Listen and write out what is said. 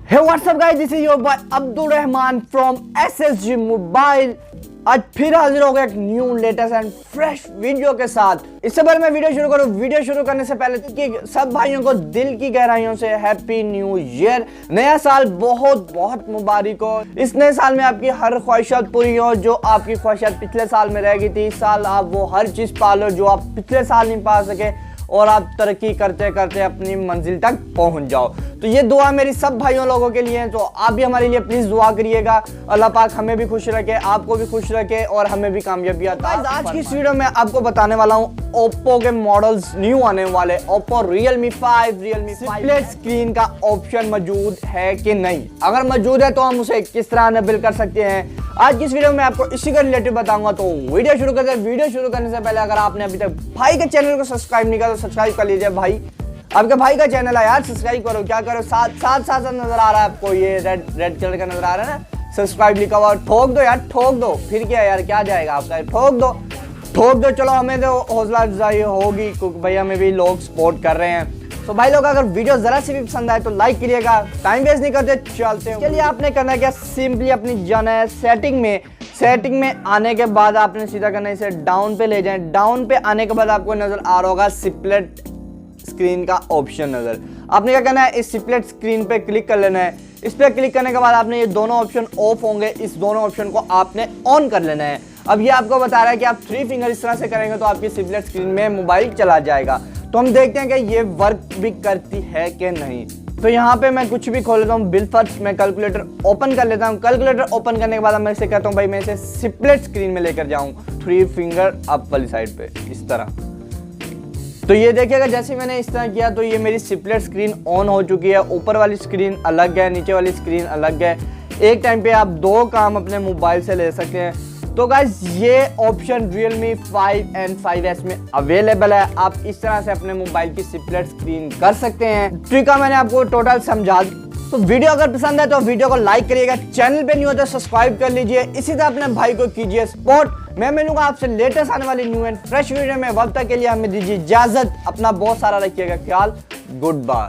Hey, what's up guys? This is your boy Abdul Rahman from SSG mobile. आज फिर हाजिर हो गया एक new latest and fresh video के साथ। इससे पहले मैं वीडियो शुरू करूं, वीडियो शुरू करने से पहले कि सब भाइयों को दिल की गहराइयों से हैप्पी न्यू ईयर, नया साल बहुत बहुत मुबारक हो। इस नए साल में आपकी हर ख्वाहिशात पूरी हो, जो आपकी ख्वाहिशात पिछले साल में रह गई थी। इस साल आप वो हर चीज पालो जो आप पिछले साल नहीं पा सके और आप तरक्की करते करते अपनी मंजिल तक पहुंच जाओ। तो ये दुआ मेरी सब भाइयों लोगों के लिए है, तो आप भी हमारे लिए प्लीज दुआ करिएगा। अल्लाह पाक हमें भी खुश रखे, आपको भी खुश रखे और हमें भी कामयाबी अता फरमाए। आज की इस वीडियो में आपको बताने वाला हूँ ओप्पो के मॉडल्स न्यू आने वाले ओप्पो Realme5 Realme5 स्क्रीन का ऑप्शन मौजूद है कि नहीं। अगर मौजूद है तो हम उसे किस तरह अनेबल कर सकते हैं, आज की इस वीडियो में आपको इसी का रिलेटेड बताऊंगा। तो वीडियो शुरू करते हैं। वीडियो शुरू करने से पहले अगर आपने अभी तक भाई के चैनल को सब्सक्राइब नहीं किया तो सब्सक्राइब कर लीजिए। भाई आपके भाई का चैनल है यार, सब्सक्राइब करो। क्या करो, साथ नजर आ रहा है आपको, ये रेड कलर का नजर आ रहा है ना, सब्सक्राइब लिखा हुआ, ठोक दो यार, ठोक दो। फिर क्या यार, क्या जाएगा आपका, ठोक दो। चलो हमें तो हौसला अफजाई होगी क्योंकि भाई हमें भी लोग सपोर्ट कर रहे हैं। तो भाई लोग अगर वीडियो जरा सी भी पसंद आए तो लाइक करिएगा। टाइम वेस्ट नहीं करते, चलते हैं। इसके लिए आपने करना क्या, सिंपली अपनी जाना है सेटिंग में आने के बाद आपने सीधा करना है, इसे डाउन पे ले जाएं। डाउन पे आने के बाद आपको नजर आ रहा होगा स्प्लिट स्क्रीन का ऑप्शन नजर। आपने क्या करना है, इस स्प्लिट स्क्रीन पे क्लिक कर लेना है। इस पे क्लिक करने के बाद आपने ये दोनों ऑप्शन ऑफ होंगे, इस दोनों ऑप्शन को आपने ऑन कर लेना है। अब ये आपको बता रहा है कि आप 3 फिंगर इस तरह से करेंगे तो आपकी स्प्लिट स्क्रीन में मोबाइल चला जाएगा। तो हम देखते हैं कि ये वर्क भी करती है कि नहीं। तो यहाँ पे मैं कुछ भी खोल लेता हूँ। बिल फर्स्ट मैं कैलकुलेटर ओपन कर लेता हूँ। कैलकुलेटर ओपन करने के बाद मैं इसे कहता हूँ भाई मैं इसे स्प्लिट स्क्रीन में लेकर जाऊँ, 3 फिंगर अप वाली साइड पे इस तरह। तो ये देखिएगा जैसे मैंने इस तरह किया तो ये मेरी स्प्लिट स्क्रीन ऑन हो चुकी है। ऊपर वाली स्क्रीन अलग है, नीचे वाली स्क्रीन अलग है। एक टाइम पे आप 2 काम अपने मोबाइल से ले सकते हैं। तो गाइस ये ऑप्शन Realme5 and 5s में अवेलेबल है। आप इस तरह से अपने मोबाइल की स्प्लिट स्क्रीन कर सकते हैं। ट्रिक मैंने आपको टोटल समझा। तो वीडियो अगर पसंद है तो वीडियो को लाइक करिएगा, चैनल पे नहीं हो तो सब्सक्राइब कर लीजिए। इसी तरह अपने भाई को कीजिए सपोर्ट। मैं मिलूंगा आपसे लेटेस्ट आने वाली न्यू एंड फ्रेश वीडियो में। वक्त तक के लिए हमें दीजिए इजाजत। अपना बहुत सारा रखिएगा ख्याल। Good bye.